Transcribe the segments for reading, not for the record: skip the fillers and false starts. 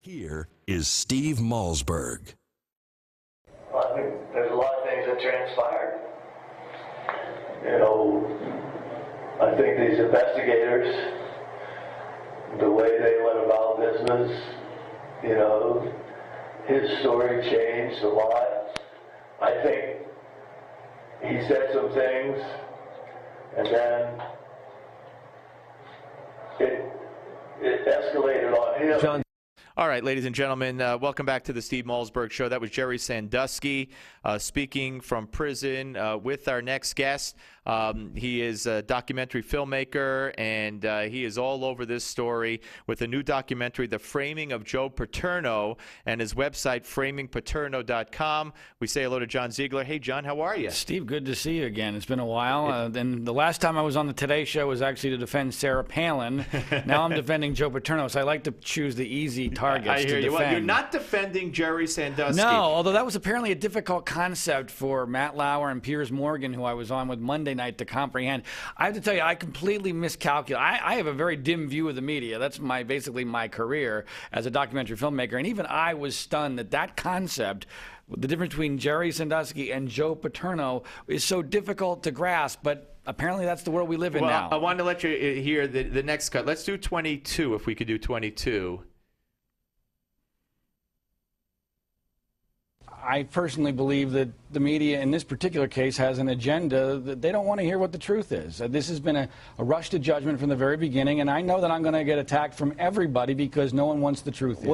Here is Steve Malzberg. Well, I think there's a lot of things that transpired. You know, I think these investigators, the way they went about business, you know, his story changed a lot. I think he said some things, and then it escalated on him. John. All right, ladies and gentlemen, welcome back to the Steve Malzberg Show. That was Jerry Sandusky speaking from prison with our next guest. He is a documentary filmmaker, and he is all over this story with a new documentary, The Framing of Joe Paterno, and his website, framingpaterno.com. We say hello to John Ziegler. Hey, John, how are you? Steve, good to see you again. It's been a while. And the last time I was on the Today Show was actually to defend Sarah Palin. Now I'm defending Joe Paterno, so I like to choose the easy targets I hear to you. defend. Well, you're not defending Jerry Sandusky. No, although that was apparently a difficult concept for Matt Lauer and Piers Morgan, who I was on with Monday night, to comprehend. I have to tell you, I completely miscalculated. I have a very dim view of the media. That's basically my career as a documentary filmmaker. And even I was stunned that concept, the difference between Jerry Sandusky and Joe Paterno, is so difficult to grasp. But apparently that's the world we live in now. I wanted to let you hear the next cut. Let's do 22, if we could do 22. I personally believe that the media in this particular case has an agenda that they don't want to hear what the truth is. This has been a rush to judgment from the very beginning, and I know that I'm going to get attacked from everybody because no one wants the truth.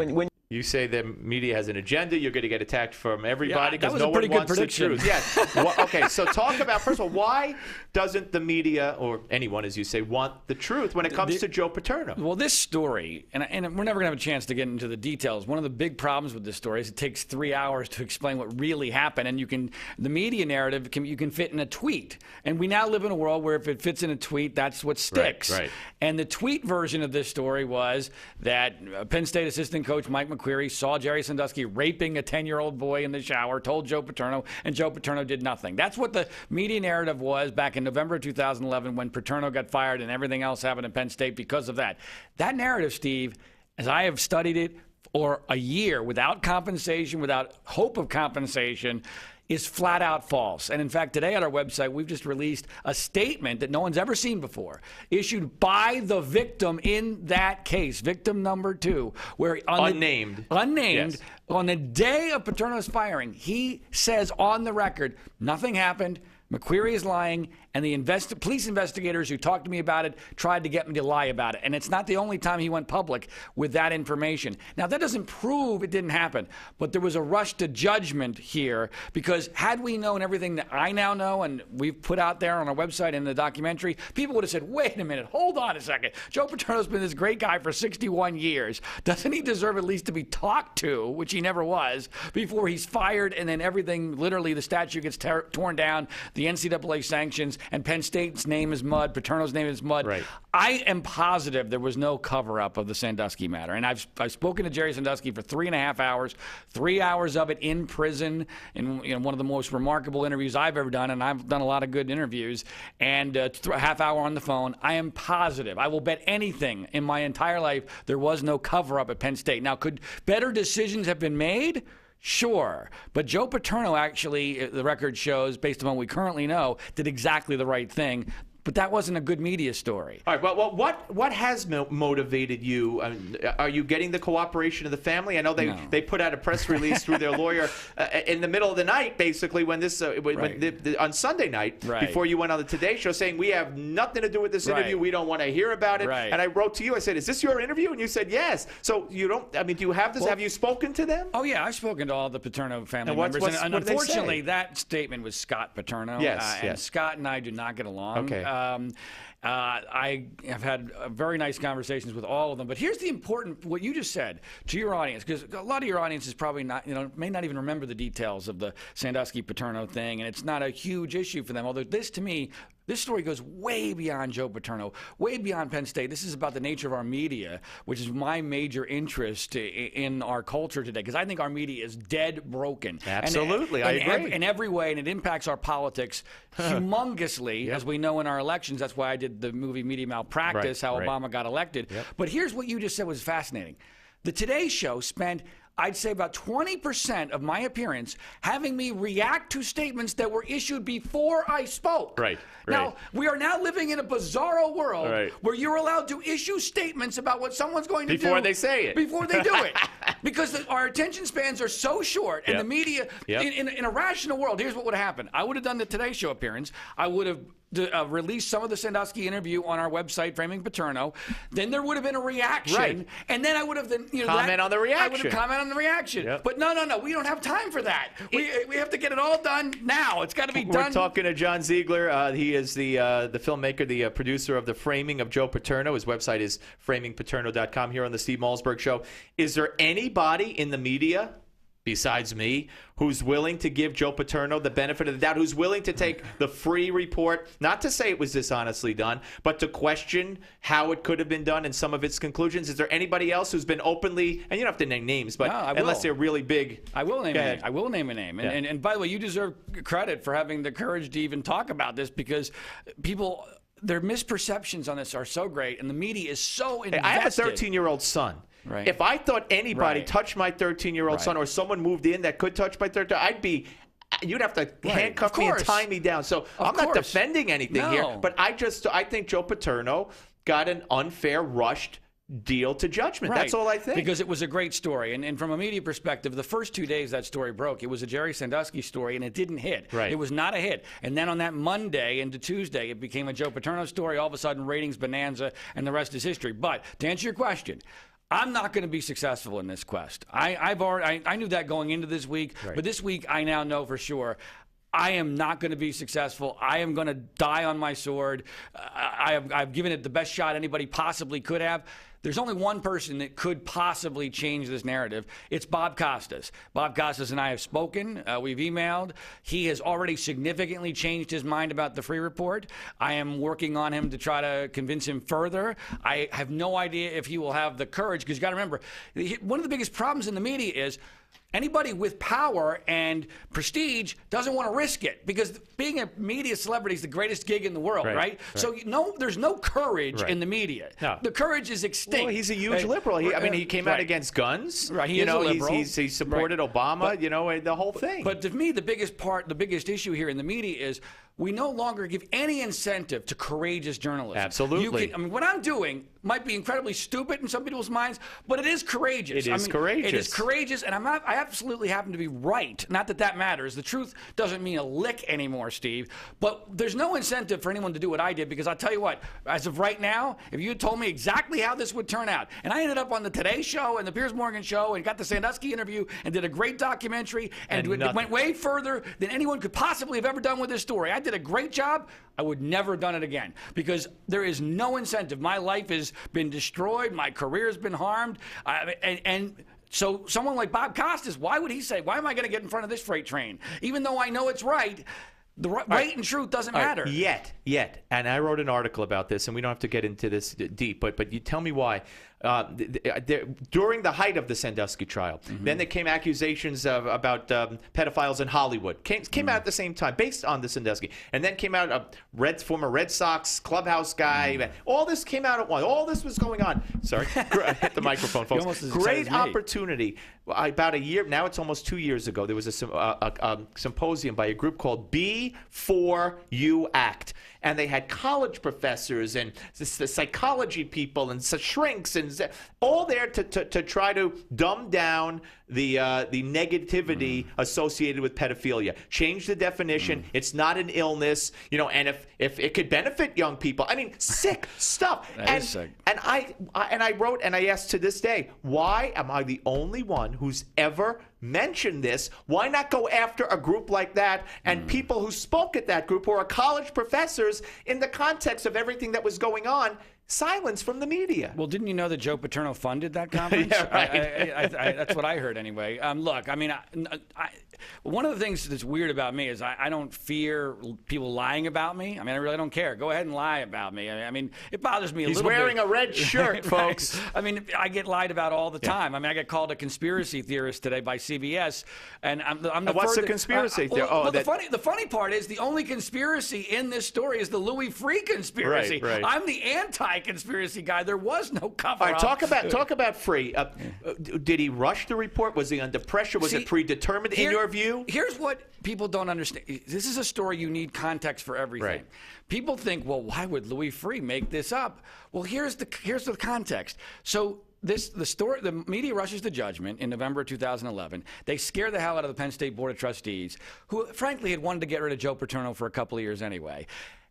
You say the media has an agenda, you're going to get attacked from everybody because no one wants the truth. Yes. Well, okay, so talk about, first of all, why doesn't the media, or anyone, as you say, want the truth when it comes to Joe Paterno? Well, this story, and we're never going to have a chance to get into the details. One of the big problems with this story is it takes 3 hours to explain what really happened, and the media narrative, you can fit in a tweet. And we now live in a world where if it fits in a tweet, that's what sticks. Right. And the tweet version of this story was that Penn State assistant coach Mike McQueary saw Jerry Sandusky raping a 10-year-old boy in the shower, told Joe Paterno, and Joe Paterno did nothing. That's what the media narrative was back in November of 2011 when Paterno got fired and everything else happened in Penn State because of that. That narrative, Steve, as I have studied it for a year without compensation, without hope of compensation, is flat out false. And in fact, today on our website, we've just released a statement that no one's ever seen before, issued by the victim in that case, victim number 2, where unnamed, yes. On the day of Paterno's firing, he says on the record, nothing happened. McQueary is lying, and the police investigators who talked to me about it tried to get me to lie about it. And it's not the only time he went public with that information. Now, that doesn't prove it didn't happen, but there was a rush to judgment here because had we known everything that I now know and we've put out there on our website in the documentary, people would have said, wait a minute, hold on a second. Joe Paterno's been this great guy for 61 years. Doesn't he deserve at least to be talked to, which he never was, before he's fired and then everything, literally the statue gets torn down, the NCAA sanctions, and Penn State's name is mud, Paterno's name is mud. Right. I am positive there was no cover-up of the Sandusky matter. And I've spoken to Jerry Sandusky for 3.5 hours, 3 hours of it in prison, in one of the most remarkable interviews I've ever done, and I've done a lot of good interviews, and a half hour on the phone. I am positive. I will bet anything in my entire life there was no cover-up at Penn State. Now, could better decisions have been made? Sure. But Joe Paterno actually, the record shows, based on what we currently know, did exactly the right thing. But that wasn't a good media story. All right. Well, what has motivated you? Are you getting the cooperation of the family? I know they put out a press release through their lawyer in the middle of the night, basically, when this on Sunday night before you went on the Today Show, saying we have nothing to do with this interview. We don't want to hear about it. And I wrote to you. I said, "Is this your interview?" And you said, "Yes." So you don't. I mean, do you have this? Well, have you spoken to them? Oh yeah, I've spoken to all the Paterno family members. And unfortunately, that statement was Scott Paterno. Yes. And Scott and I do not get along. Okay. I have had very nice conversations with all of them. But here's the important, what you just said to your audience, because a lot of your audience is probably not, may not even remember the details of the Sandusky-Paterno thing, and it's not a huge issue for them. Although this, to me, this story goes way beyond Joe Paterno, way beyond Penn State. This is about the nature of our media, which is my major interest in our culture today, because I think our media is dead broken. Absolutely, I agree. In every way, and it impacts our politics humongously, as we know in our elections. That's why I did the movie Media Malpractice, how Obama got elected. But here's what you just said was fascinating. the Today Show spent, I'd say, about 20% of my appearance having me react to statements that were issued before I spoke. Right. Now, we are now living in a bizarro world where you're allowed to issue statements about what someone's going to do. Before they say it. Before they do it. Because our attention spans are so short, and the media, in a rational world, here's what would have happened. I would have done the Today Show appearance. I would have released some of the Sandusky interview on our website, Framing Paterno. Then there would have been a reaction, and then I would have comment on the reaction. I would have commented on the reaction. Yep. But no, we don't have time for that. We have to get it all done now. It's got to be done. We're talking to John Ziegler. He is the filmmaker, the producer of The Framing of Joe Paterno. His website is framingpaterno.com. Here on the Steve Malzberg Show. Is there anybody in the media besides me who's willing to give Joe Paterno the benefit of the doubt, who's willing to take the free report, not to say it was dishonestly done, but to question how it could have been done and some of its conclusions? Is there anybody else who's been openly, and you don't have to name names, but unless they're really big. I will name a name. I will name a name. And by the way, you deserve credit for having the courage to even talk about this, because people, their misperceptions on this are so great, and the media is so invested. I have a 13-year-old son. Right. If I thought anybody touched my 13-year-old son, or someone moved in that could touch my 13, you'd have to handcuff me and tie me down. So I'm not defending anything here, but I think Joe Paterno got an unfair, rushed deal to judgment. That's all I think. Because it was a great story. And from a media perspective, the first 2 days that story broke, it was a Jerry Sandusky story, and it didn't hit. Right. It was not a hit. And then on that Monday into Tuesday, it became a Joe Paterno story. All of a sudden, ratings bonanza, and the rest is history. But to answer your question, I'm not going to be successful in this quest. I knew that going into this week, but this week I now know for sure I am not going to be successful. I am going to die on my sword. I've given it the best shot anybody possibly could have. There's only one person that could possibly change this narrative. It's Bob Costas. Bob Costas and I have spoken. We've emailed. He has already significantly changed his mind about the free report. I am working on him to try to convince him further. I have no idea if he will have the courage, because you got to remember, one of the biggest problems in the media is anybody with power and prestige doesn't want to risk it, because being a media celebrity is the greatest gig in the world, right? So there's no courage in the media. No. The courage is extinct. Well, he's a huge liberal. He came out against guns. Right. He is a liberal. He supported Obama. The whole thing. But to me, the biggest issue here in the media is we no longer give any incentive to courageous journalism. Absolutely. What I'm doing might be incredibly stupid in some people's minds, but it is courageous. It is courageous. It is courageous, and I absolutely happen to be right. Not that matters. The truth doesn't mean a lick anymore, Steve. But there's no incentive for anyone to do what I did, because I'll tell you what, as of right now, if you had told me exactly how this would turn out, and I ended up on the Today Show and the Piers Morgan Show and got the Sandusky interview and did a great documentary and it went way further than anyone could possibly have ever done with this story. I did a great job. I would never have done it again, because there is no incentive. My life has been destroyed. My career has been harmed. And so someone like Bob Costas, why would he say, why am I going to get in front of this freight train? Even though I know it's right, the right and truth doesn't matter. Yet. And I wrote an article about this, and we don't have to get into this deep, but you tell me why. During the height of the Sandusky trial, then there came accusations about pedophiles in Hollywood. Came out at the same time, based on the Sandusky. And then came out a former Red Sox clubhouse guy. All this came out at once. All this was going on. Sorry, hit the microphone, folks. Great opportunity. About a year, now it's almost 2 years ago, there was a symposium by a group called B4U Act. And they had college professors and the psychology people and shrinks and all there to try to dumb down the negativity associated with pedophilia. Change the definition. It's not an illness, and if it could benefit young people. I mean, sick stuff. That is sick. And I wrote and I asked to this day, why am I the only one who's ever mentioned this? Why not go after a group like that and people who spoke at that group, who are college professors, in the context of everything that was going on? Silence from the media. Well, didn't you know that Joe Paterno funded that conference? Yeah, right. That's what I heard anyway. Look, I mean, one of the things that's weird about me is I don't fear people lying about me. I mean, I really don't care. Go ahead and lie about me. I mean, it bothers me a little bit. He's wearing a red shirt, folks. I mean, I get lied about all the time. I mean, I get called a conspiracy theorist today by CBS, and I'm the What's the conspiracy theory? The funny part is the only conspiracy in this story is the Louis Freeh conspiracy. Right. I'm the anti conspiracy guy. There was no cover-up. All right, talk about Free. Did he rush the report? Was he under pressure? Was it predetermined in your view? Here's what people don't understand. This is a story you need context for everything. Right. People think, well, why would Louis Free make this up? Well, here's the context. So the media rushes to judgment in November of 2011. They scare the hell out of the Penn State Board of Trustees, who frankly had wanted to get rid of Joe Paterno for a couple of years anyway.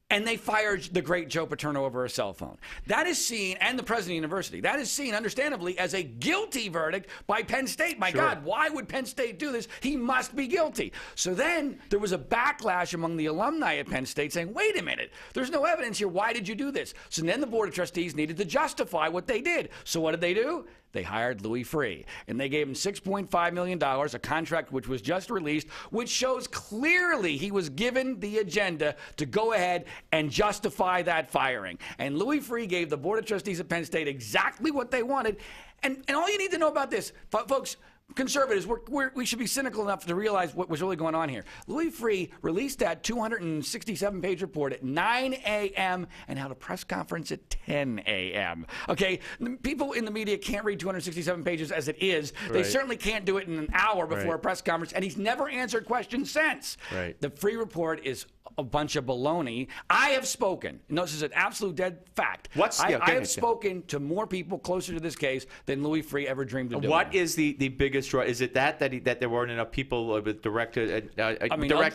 And they fired the great Joe Paterno over a cell phone. That is seen, and the president of the university, that is seen, understandably, as a guilty verdict by Penn State. My God, why would Penn State do this? He must be guilty. So then there was a backlash among the alumni at Penn State saying, wait a minute, there's no evidence here. Why did you do this? So then the Board of Trustees needed to justify what they did. So what did they do? They hired Louis Free, and they gave him $6.5 million, a contract which was just released, which shows clearly he was given the agenda to go ahead and justify that firing. And Louis Free gave the Board of Trustees at Penn State exactly what they wanted. And all you need to know about this, folks, conservatives, we should be cynical enough to realize what was really going on here. Louis Free released that 267-page report at 9 a.m. and held a press conference at 10 a.m. Okay, people in the media can't read 267 pages as it is. Right. They certainly can't do it in an hour before a press conference, and he's never answered questions since. Right. The Free report is a bunch of baloney. I have spoken. No, this is an absolute dead fact. I have spoken to more people closer to this case than Louis Free ever dreamed of doing. What is the biggest draw? Is it that there weren't enough people with direct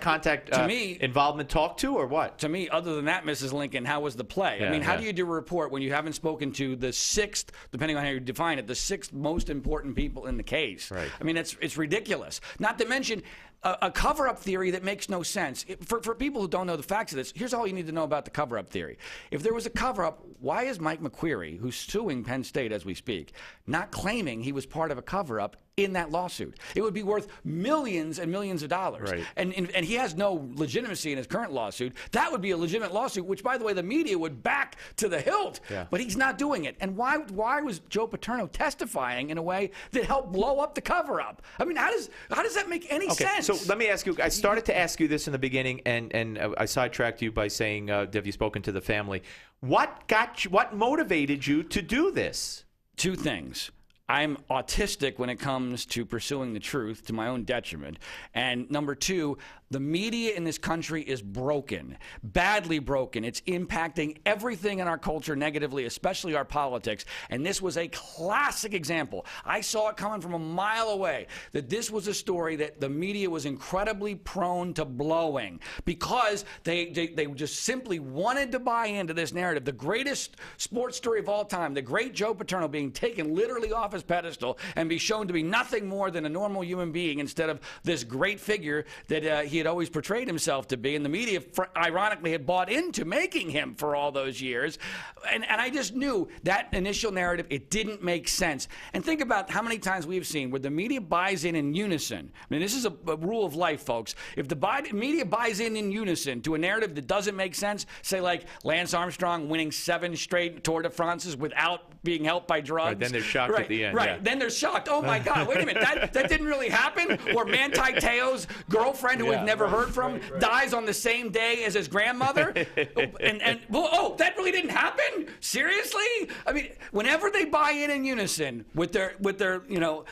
contact to me, involvement talked to, or what? To me, other than that, Mrs. Lincoln, how was the play? I mean, how do you do a report when you haven't spoken to the sixth, depending on how you define it, the sixth most important people in the case? Right. I mean, it's ridiculous. Not to mention a cover-up theory that makes no sense. For people who don't know the facts of this, here's all you need to know about the cover-up theory. If there was a cover-up, why is Mike McQueary, who's suing Penn State as we speak, not claiming he was part of a cover-up in that lawsuit? It would be worth millions and millions of dollars. Right. And he has no legitimacy in his current lawsuit. That would be a legitimate lawsuit, which, by the way, the media would back to the hilt. Yeah. But he's not doing it. And why was Joe Paterno testifying in a way that helped blow up the cover-up? I mean, how does that make any sense? So let me ask you, I started to ask you this in the beginning, and I sidetracked you by saying, have you spoken to the family? What motivated you to do this? Two things. I'm autistic when it comes to pursuing the truth to my own detriment. And number two, the media in this country is broken, badly broken. It's impacting everything in our culture negatively, especially our politics. And this was a classic example. I saw it coming from a mile away, that this was a story that the media was incredibly prone to blowing because they just simply wanted to buy into this narrative. The greatest sports story of all time, the great Joe Paterno being taken literally off his pedestal and be shown to be nothing more than a normal human being instead of this great figure that he had always portrayed himself to be, and the media ironically had bought into making him for all those years. And I just knew that initial narrative, it didn't make sense. And think about how many times we've seen where the media buys in unison. I mean, this is a rule of life, folks. If the media buys in unison to a narrative that doesn't make sense, say like Lance Armstrong winning 7 straight Tour de France's without being helped by drugs. Right, then they're shocked at the end. Right, then they're shocked. Oh my God, wait a minute, that didn't really happen? Or Manti Te'o's girlfriend, who we've never heard from, dies on the same day as his grandmother? That really didn't happen? Seriously? I mean, whenever they buy in unison with their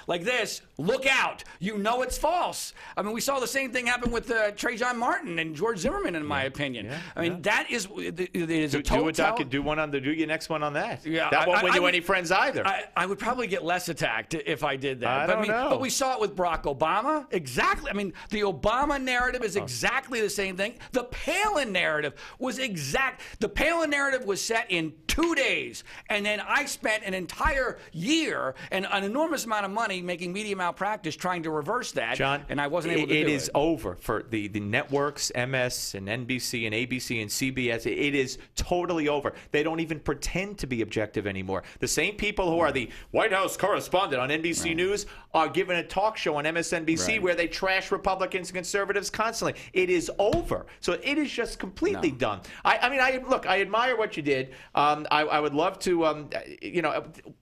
like this, look out. You know it's false. I mean, we saw the same thing happen with Trajan Martin and George Zimmerman, in my opinion. Yeah, I mean, that is it is a total. Do your next one on that. Yeah, that won't win you any friends either. I would probably get less attacked if I did that. I don't know. But we saw it with Barack Obama. Exactly. I mean, the Obama narrative is exactly the same thing. The Palin narrative was The Palin narrative was set in 2 days, and then I spent an entire year and an enormous amount of money making media malpractice trying to reverse that. John, and I wasn't able to do it. It is over for the networks, MS and NBC and ABC and CBS. It is totally over. They don't even pretend to be objective anymore. The same people who are the White House correspondent on NBC News are given a talk show on MSNBC where they trash Republicans and conservatives constantly. It is over. So it is just completely done. I mean, I admire what you did. I would love to,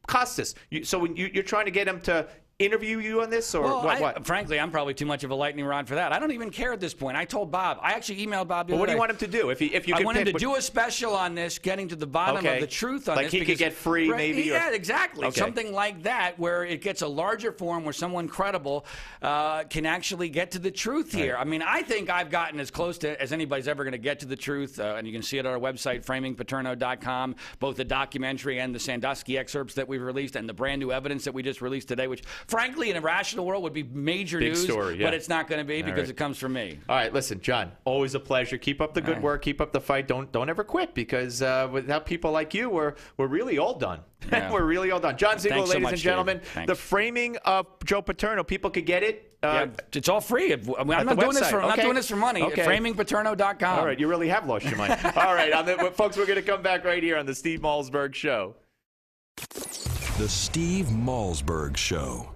Costas. So when you're trying to get him to interview you on this, or Well, what? Frankly, I'm probably too much of a lightning rod for that. I don't even care at this point. I told Bob. I actually emailed Bob. Well, what do you want him to do? If you I could want him pick, to do a special on this, getting to the bottom of the truth on like this. he could get free, right, maybe. Yeah, exactly. Okay. Something like that, where it gets a larger forum, where someone credible can actually get to the truth here. Right. I mean, I think I've gotten as close to as anybody's ever going to get to the truth, and you can see it on our website, framingpaterno.com, both the documentary and the Sandusky excerpts that we've released, and the brand new evidence that we just released today, which, frankly, in a rational world would be major Big news, story, yeah. but it's not going to be because right. it comes from me. All right, listen, John, always a pleasure. Keep up the good work. Keep up the fight. Don't ever quit, because without people like you, we're really all done. Yeah. We're really all done. John Ziegler, Thanks so ladies much, and gentlemen, Dave. the framing of Joe Paterno. People could get it. Yeah, it's all free. I'm not doing this for website. I'm not doing this for money. Okay. Framingpaterno.com. All right, you really have lost your mind. All right, folks, we're going to come back right here on the Steve Malzberg Show. The Steve Malzberg Show.